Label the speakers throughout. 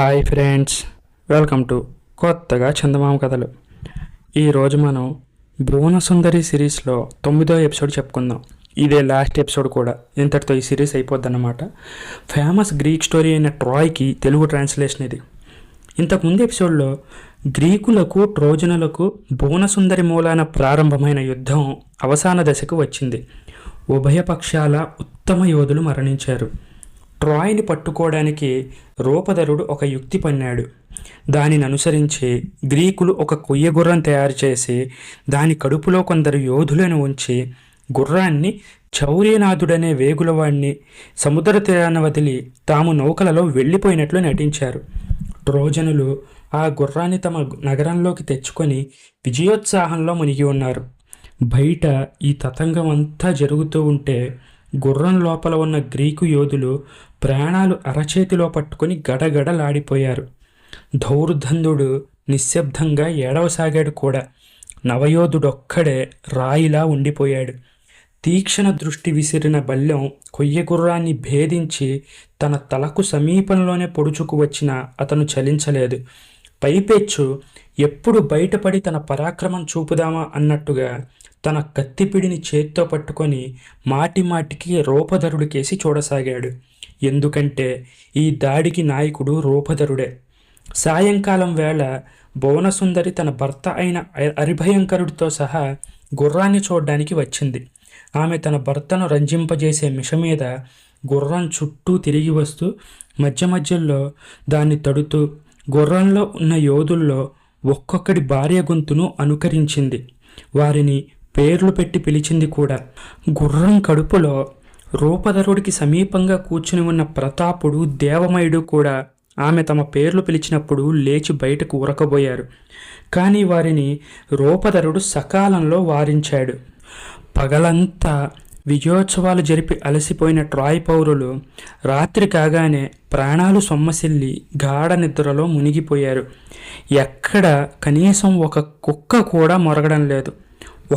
Speaker 1: Hi friends, welcome to కొత్తగా చందమామ కథలు. ఈరోజు మనం భువనసుందరి సిరీస్లో 9వ ఎపిసోడ్ చెప్పుకుందాం. ఇదే లాస్ట్ ఎపిసోడ్ కూడా. ఇంతటితో ఈ సిరీస్ అయిపోద్ది అన్నమాట. ఫేమస్ గ్రీక్ స్టోరీ అయిన ట్రాయ్కి తెలుగు ట్రాన్స్లేషన్ ఇది. ఇంతకుముందు ఎపిసోడ్లో గ్రీకులకు ట్రోజనులకు భువనసుందరి మూలాన ప్రారంభమైన యుద్ధం అవసాన దశకు వచ్చింది. ఉభయపక్షాల ఉత్తమ యోధులు మరణించారు. ట్రాయ్ని పట్టుకోవడానికి రూపధరుడు ఒక యుక్తి పన్నాడు. దానిని అనుసరించి గ్రీకులు ఒక కొయ్య గుర్రం తయారు చేసి దాని కడుపులో కొందరు యోధులను ఉంచి గుర్రాన్ని చౌర్యనాథుడనే వేగులవాడిని సముద్ర తీరాన వదిలి తాము నౌకలలో వెళ్ళిపోయినట్లు నటించారు. ట్రోజనులు ఆ గుర్రాన్ని తమ నగరంలోకి తెచ్చుకొని విజయోత్సాహంలో మునిగి ఉన్నారు. బయట ఈ తతంగం అంతా జరుగుతూ ఉంటే గుర్రం లోపల ఉన్న గ్రీకు యోధులు ప్రాణాలు అరచేతిలో పట్టుకొని గడగడలాడిపోయారు. దౌర్ధంధుడు నిశ్శబ్దంగా ఏడవసాగాడు కూడా. నవయోధుడొక్కడే రాయిలా ఉండిపోయాడు. తీక్షణ దృష్టి విసిరిన బల్లెం కొయ్య గుర్రాన్ని భేదించి తన తలకు సమీపంలోనే పొడుచుకు వచ్చినా అతను చలించలేదు. పైపెచ్చు ఎప్పుడు బయటపడి తన పరాక్రమం చూపుదామా అన్నట్టుగా తన కత్తిపిడిని చేత్తో పట్టుకొని మాటిమాటికి రూపధరుడికేసి చూడసాగాడు. ఎందుకంటే ఈ దాడికి నాయకుడు రూపధరుడే. సాయంకాలం వేళ భువనసుందరి తన భర్త అయిన అరిభయంకరుడితో సహా గుర్రాన్ని చూడ్డానికి వచ్చింది. ఆమె తన భర్తను రంజింపజేసే మిష మీద గుర్రం చుట్టూ తిరిగి వస్తూ మధ్య మధ్యలో దాన్ని తడుతూ గుర్రంలో ఉన్న యోధుల్లో ఒక్కొక్కడి భార్య గొంతును అనుకరించింది. వారిని పేర్లు పెట్టి పిలిచింది కూడా. గుర్రం కడుపులో రూపధరుడికి సమీపంగా కూర్చుని ఉన్న ప్రతాపుడు, దేవమయుడు కూడా ఆమె తమ పేర్లు పిలిచినప్పుడు లేచి బయటకు ఉరకబోయారు. కానీ వారిని రూపధరుడు సకాలంలో వారించాడు. పగలంతా విజయోత్సవాలు జరిపి అలసిపోయిన ట్రాయ్ పౌరులు రాత్రి కాగానే ప్రాణాలు సొమ్మసిల్లి గాఢ నిద్రలో మునిగిపోయారు. ఎక్కడ కనీసం ఒక కుక్క కూడా మొరగడం లేదు.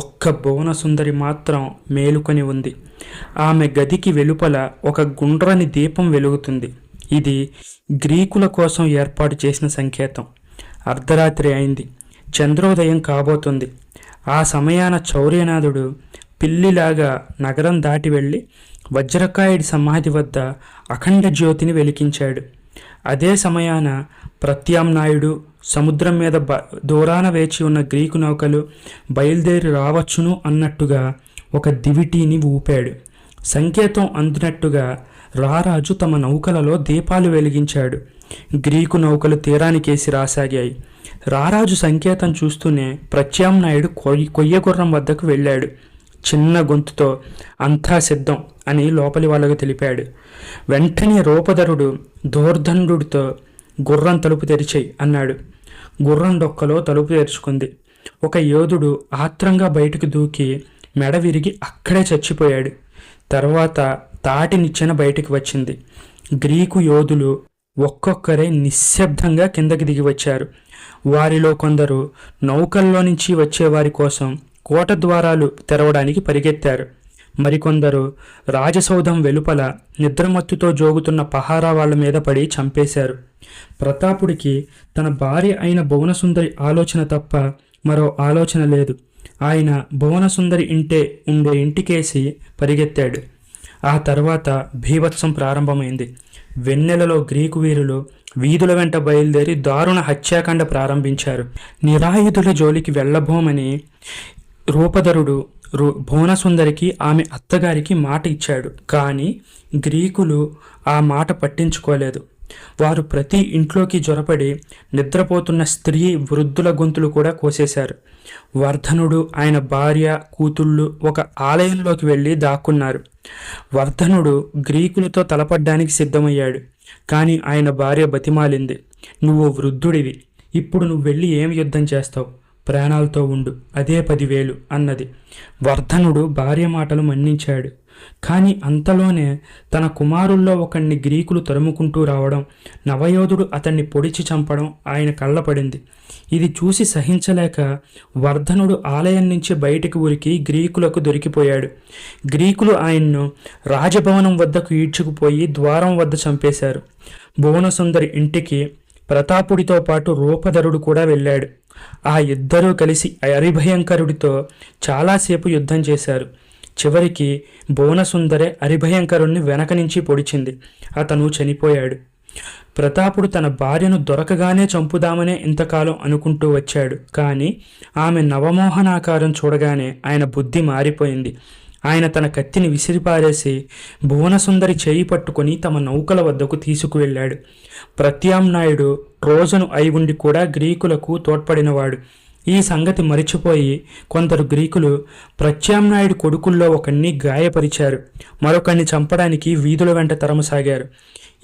Speaker 1: ఒక్క భువనసుందరి మాత్రం మేలుకొని ఉంది. ఆమె గదికి వెలుపల ఒక గుండ్రని దీపం వెలుగుతుంది. ఇది గ్రీకుల కోసం ఏర్పాటు చేసిన సంకేతం. అర్ధరాత్రి అయింది. చంద్రోదయం కాబోతుంది. ఆ సమయాన చౌర్యనాథుడు పిల్లిలాగా నగరం దాటి వెళ్ళి వజ్రకాయుడి సమాధి వద్ద అఖండ జ్యోతిని వెలిగించాడు. అదే సమయాన ప్రత్యామ్నాయుడు సముద్రం మీద దూరాన వేచి ఉన్న గ్రీకు నౌకలు బయలుదేరి రావచ్చును అన్నట్టుగా ఒక దివిటీని ఊపాడు. సంకేతం అందినట్టుగా రారాజు తమ నౌకలలో దీపాలు వెలిగించాడు. గ్రీకు నౌకలు తీరానికేసి రాసాగాయి. రారాజు సంకేతం చూస్తూనే ప్రత్యామ్నాయుడు కొయ్య గుర్రం వద్దకు వెళ్ళాడు. చిన్న గొంతుతో అంతా సిద్ధం అని లోపలి వాళ్ళకు తెలిపాడు. వెంటనే రూపధరుడు దౌర్ధంధుడితో గుర్రం తలుపు తెరిచేయి అన్నాడు. గుర్రం డొక్కలో తలుపు తెరుచుకుంది. ఒక యోధుడు ఆత్రంగా బయటకు దూకి మెడ విరిగి అక్కడే చచ్చిపోయాడు. తర్వాత తాటి నిచ్చెన బయటికి వచ్చింది. గ్రీకు యోధులు ఒక్కొక్కరే నిశ్శబ్దంగా కిందకి దిగి వచ్చారు. వారిలో కొందరు నౌకల్లో నుంచి వచ్చేవారి కోసం కోట ద్వారాలు తెరవడానికి పరిగెత్తారు. మరికొందరు రాజసౌధం వెలుపల నిద్రమత్తుతో జోగుతున్న పహారా వాళ్ల మీద పడి చంపేశారు. ప్రతాపుడికి తన భార్య అయిన భువనసుందరి ఆలోచన తప్ప మరో ఆలోచన లేదు. ఆయన భువనసుందరి ఉండే ఇంటికేసి పరిగెత్తాడు. ఆ తర్వాత భీభత్సం ప్రారంభమైంది. వెన్నెలలో గ్రీకు వీరులు వీధుల వెంట బయలుదేరి దారుణ హత్యాకాండ ప్రారంభించారు. నిరాయుధుల జోలికి వెళ్ళబోమని రూపధరుడు భువనసుందరికి ఆమె అత్తగారికి మాట ఇచ్చాడు. కానీ గ్రీకులు ఆ మాట పట్టించుకోలేదు. వారు ప్రతి ఇంట్లోకి జొరపడి నిద్రపోతున్న స్త్రీ, వృద్ధుల గొంతులు కూడా కోసేశారు. వర్ధనుడు, ఆయన భార్య, కూతుళ్ళు ఒక ఆలయంలోకి వెళ్ళి దాక్కున్నారు. వర్ధనుడు గ్రీకులతో తలపడ్డానికి సిద్ధమయ్యాడు. కానీ ఆయన భార్య బతిమాలింది. నువ్వు వృద్ధుడివి, ఇప్పుడు నువ్వు వెళ్ళి ఏం యుద్ధం చేస్తావు? ప్రాణాలతో ఉండు, అదే 10,000 అన్నది. వర్ధనుడు భార్య మాటలు మన్నించాడు. కానీ అంతలోనే తన కుమారుల్లో ఒకణ్ణి గ్రీకులు తరుముకుంటూ రావడం, నవయోధుడు అతన్ని పొడిచి చంపడం ఆయన కళ్ళపడింది. ఇది చూసి సహించలేక వర్ధనుడు ఆలయం నుంచి బయటికి ఉరికి గ్రీకులకు దొరికిపోయాడు. గ్రీకులు ఆయన్ను రాజభవనం వద్దకు ఈడ్చుకుపోయి ద్వారం వద్ద చంపేశారు. భువనసుందరి ఇంటికి ప్రతాపుడితో పాటు రూపధరుడు కూడా వెళ్ళాడు. ఆ ఇద్దరూ కలిసి అరిభయంకరుడితో చాలాసేపు యుద్ధం చేశారు. చివరికి భువనసుందరే అరిభయంకరుణ్ణి వెనక నుంచి పొడిచింది. అతను చనిపోయాడు. ప్రతాపుడు తన భార్యను దొరకగానే చంపుదామనే ఇంతకాలం అనుకుంటూ వచ్చాడు. కానీ ఆమె నవమోహనాకారం చూడగానే ఆయన బుద్ధి మారిపోయింది. ఆయన తన కత్తిని విసిరిపారేసి భువనసుందరి చేయి పట్టుకొని తమ నౌకల వద్దకు తీసుకువెళ్ళాడు. ప్రత్యామ్నాయుడు ట్రోజను అయి ఉండి కూడా గ్రీకులకు తోడ్పడినవాడు. ఈ సంగతి మరిచిపోయి కొందరు గ్రీకులు ప్రత్యామ్నాయుడు కొడుకుల్లో ఒకణ్ణి గాయపరిచారు. మరొకణ్ణి చంపడానికి వీధుల వెంట తరమసాగారు.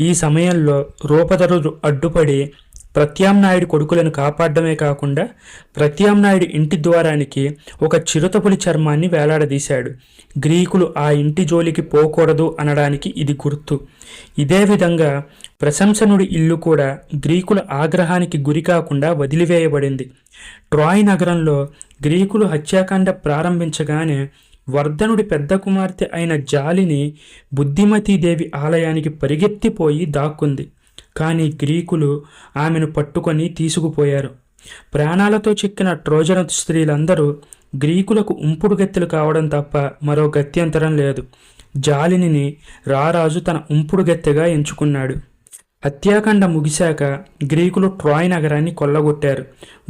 Speaker 1: ఈ సమయంలో రూపధరుడు అడ్డుపడి ప్రత్యామ్నాయుడు కొడుకులను కాపాడమే కాకుండా ప్రత్యామ్నాయుడి ఇంటి ద్వారానికి ఒక చిరుతపులి చర్మాన్ని వేలాడదీశాడు. గ్రీకులు ఆ ఇంటి జోలికి పోకూడదు అనడానికి ఇది గుర్తు. ఇదే విధంగా ప్రశంసనుడి ఇల్లు కూడా గ్రీకుల ఆగ్రహానికి గురి కాకుండా వదిలివేయబడింది. ట్రాయ్ నగరంలో గ్రీకులు హత్యాకాండ ప్రారంభించగానే వర్ధనుడి పెద్ద కుమార్తె అయిన జాలిని బుద్ధిమతీదేవి ఆలయానికి పరిగెత్తిపోయి దాక్కుంది. కానీ గ్రీకులు ఆమెను పట్టుకొని తీసుకుపోయారు. ప్రాణాలతో చిక్కిన ట్రోజన స్త్రీలందరూ గ్రీకులకు ఉంపుడు గత్తెలు కావడం తప్ప మరో గత్యంతరం లేదు. జాలిని రారాజు తన ఉంపుడు గత్తెగా ఎంచుకున్నాడు. హత్యాకాండ ముగిశాక గ్రీకులు ట్రాయ్ నగరాన్ని కొల్లగొట్టారు.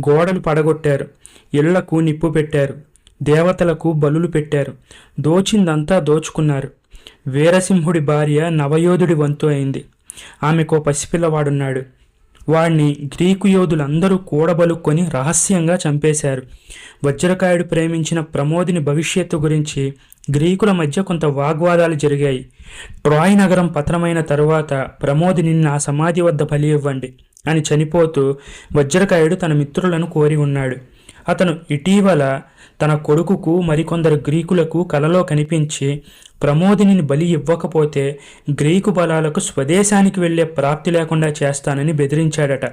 Speaker 1: గోడలు పడగొట్టారు. ఇళ్లకు నిప్పు పెట్టారు. దేవతలకు బలులు పెట్టారు. దోచిందంతా దోచుకున్నారు. వీరసింహుడి భార్య నవయోధుడి వంతు అయింది. ఆమెకో పసిపిల్లవాడున్నాడు. వాణ్ణి గ్రీకు యోధులందరూ కూడబలుక్కొని రహస్యంగా చంపేశారు. వజ్రకాయుడు ప్రేమించిన ప్రమోదిని భవిష్యత్తు గురించి గ్రీకుల మధ్య కొంత వాగ్వాదాలు జరిగాయి. ట్రాయ్ నగరం పతనమైన తరువాత ప్రమోదిని నా సమాధి వద్ద బలి ఇవ్వండి అని చనిపోతూ వజ్రకాయుడు తన మిత్రులను కోరి ఉన్నాడు. అతను ఇటీవల తన కొడుకుకు మరికొందరు గ్రీకులకు కలలో కనిపించి ప్రమోదిని బలి ఇవ్వకపోతే గ్రీకు బలాలకు స్వదేశానికి వెళ్లే ప్రాప్తి లేకుండా చేస్తానని బెదిరించాడట.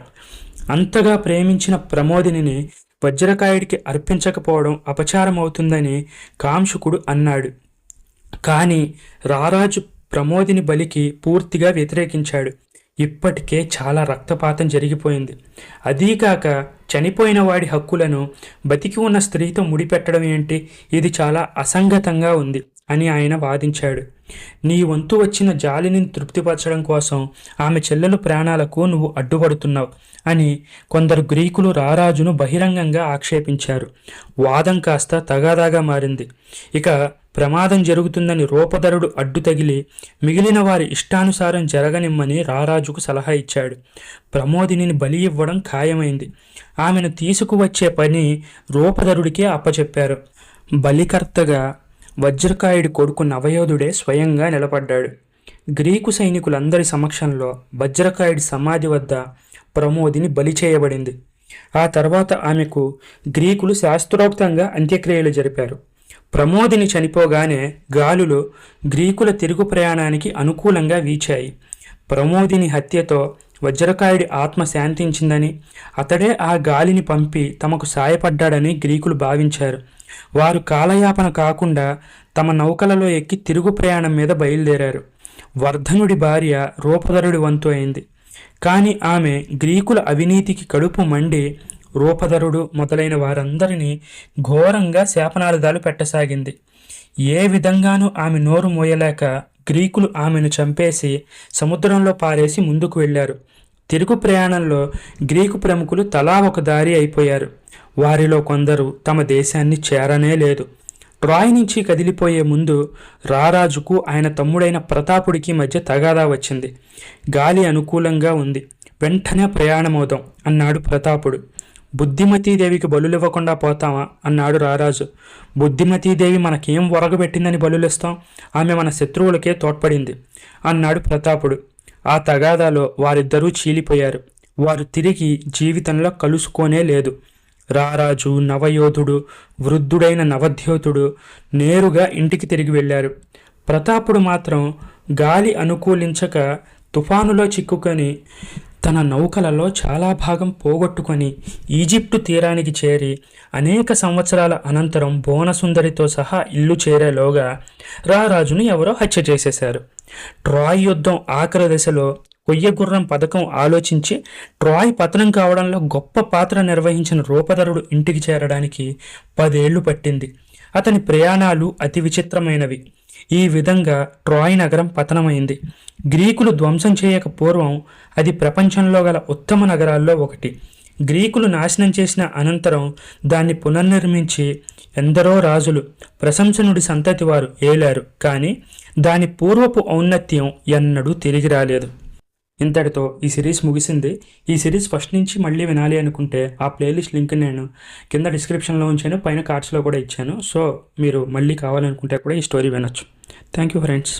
Speaker 1: అంతగా ప్రేమించిన ప్రమోదిని వజ్రకాయుడికి అర్పించకపోవడం అపచారం అవుతుందని కాంశుకుడు అన్నాడు. కానీ రారాజు ప్రమోదిని బలికి పూర్తిగా వ్యతిరేకించాడు. ఇప్పటికే చాలా రక్తపాతం జరిగిపోయింది. అదీకాక చనిపోయిన వాడి హక్కులను బతికి ఉన్న స్త్రీతో ముడిపెట్టడం ఏంటి? ఇది చాలా అసంగతంగా ఉంది అని ఆయన వాదించాడు. నీ వంతు వచ్చిన జాలిని తృప్తిపరచడం కోసం ఆమె చెల్లెల ప్రాణాలకు నువ్వు అడ్డుపడుతున్నావు అని కొందరు గ్రీకులు రారాజును బహిరంగంగా ఆక్షేపించారు. వాదం కాస్త తగాదాగా మారింది. ఇక ప్రమాదం జరుగుతుందని రూపధరుడు అడ్డు తగిలి మిగిలిన వారి ఇష్టానుసారం జరగనిమ్మని రారాజుకు సలహా ఇచ్చాడు. ప్రమోదిని బలి ఇవ్వడం ఖాయమైంది. ఆమెను తీసుకువచ్చే పని రూపధరుడికే అప్పచెప్పారు. బలికర్తగా వజ్రకాయుడి కొడుకు నవయోధుడే స్వయంగా నిలబడ్డాడు. గ్రీకు సైనికులందరి సమక్షంలో వజ్రకాయుడి సమాధి వద్ద ప్రమోదిని బలి చేయబడింది. ఆ తర్వాత ఆమెకు గ్రీకులు శాస్త్రోక్తంగా అంత్యక్రియలు జరిపారు. ప్రమోదిని చనిపోగానే గాలులు గ్రీకుల తిరుగు ప్రయాణానికి అనుకూలంగా వీచాయి. ప్రమోదిని హత్యతో వజ్రకాయుడి ఆత్మ శాంతించిందని, అతడే ఆ గాలిని పంపి తమకు సాయపడ్డాడని గ్రీకులు భావించారు. వారు కాలయాపన కాకుండా తమ నౌకలలో ఎక్కి తిరుగు ప్రయాణం మీద బయలుదేరారు. వర్ధనుడి భార్య రూపధరుడి వంతు అయింది. కానీ ఆమె గ్రీకుల అవినీతికి కడుపు మండి రూపధరుడు మొదలైన వారందరినీ ఘోరంగా శాపనార్థాలు పెట్టసాగింది. ఏ విధంగానూ ఆమె నోరు మోయలేక గ్రీకులు ఆమెను చంపేసి సముద్రంలో పారేసి ముందుకు వెళ్ళారు. తిరుగు ప్రయాణంలో గ్రీకు ప్రముఖులు తలా ఒక దారి అయిపోయారు. వారిలో కొందరు తమ దేశాన్ని చేరనే లేదు. ట్రాయ్ నుంచి కదిలిపోయే ముందు రారాజుకు ఆయన తమ్ముడైన ప్రతాపుడికి మధ్య తగాదా వచ్చింది. గాలి అనుకూలంగా ఉంది, వెంటనే ప్రయాణమవుదాం అన్నాడు ప్రతాపుడు. బుద్ధిమతీదేవికి బలులివ్వకుండా పోతామా అన్నాడు రారాజు. బుద్ధిమతీదేవి మనకేం ఒరగబెట్టిందని బలులిస్తాం? ఆమె మన శత్రువులకే తోడ్పడింది అన్నాడు ప్రతాపుడు. ఆ తగాదాలో వారిద్దరూ చీలిపోయారు. వారు తిరిగి జీవితంలో కలుసుకోనే లేదు. రారాజు, నవయోధుడు, వృద్ధుడైన నవద్యోతుడు నేరుగా ఇంటికి తిరిగి వెళ్ళారు. ప్రతాపుడు మాత్రం గాలి అనుకూలించక తుఫానులో చిక్కుకొని తన నౌకలలో చాలా భాగం పోగొట్టుకొని ఈజిప్టు తీరానికి చేరి అనేక సంవత్సరాల అనంతరం భువనసుందరితో సహా ఇల్లు చేరేలోగా రారాజును ఎవరో హత్య చేసేశారు. ట్రాయ్ యుద్ధం ఆఖరి దశలో కొయ్య గుర్రం పథకం ఆలోచించి ట్రాయ్ పతనం కావడంలో గొప్ప పాత్ర నిర్వహించిన రూపధరుడు ఇంటికి చేరడానికి 10 ఏళ్లు పట్టింది. అతని ప్రయాణాలు అతి విచిత్రమైనవి. ఈ విధంగా ట్రాయ్ నగరం పతనమైంది. గ్రీకులు ధ్వంసం చేయక పూర్వం అది ప్రపంచంలో గల ఉత్తమ నగరాల్లో ఒకటి. గ్రీకులు నాశనం చేసిన అనంతరం దాన్ని పునర్నిర్మించి ఎందరో రాజులు, ప్రశంసనుడి సంతతి వారు ఏలారు. కానీ దాని పూర్వపు ఔన్నత్యం ఎన్నడూ తిరిగి రాలేదు. ఇంతటితో ఈ సిరీస్ ముగిసింది. ఈ సిరీస్ ఫస్ట్ నుంచి మళ్ళీ వినాలి అనుకుంటే ఆ ప్లేలిస్ట్ లింక్ నేను కింద డిస్క్రిప్షన్లో ఉంచాను, పైన కార్డ్స్లో కూడా ఇచ్చాను. సో మీరు మళ్ళీ కావాలనుకుంటే కూడా ఈ స్టోరీ వినొచ్చు. Thank you friends.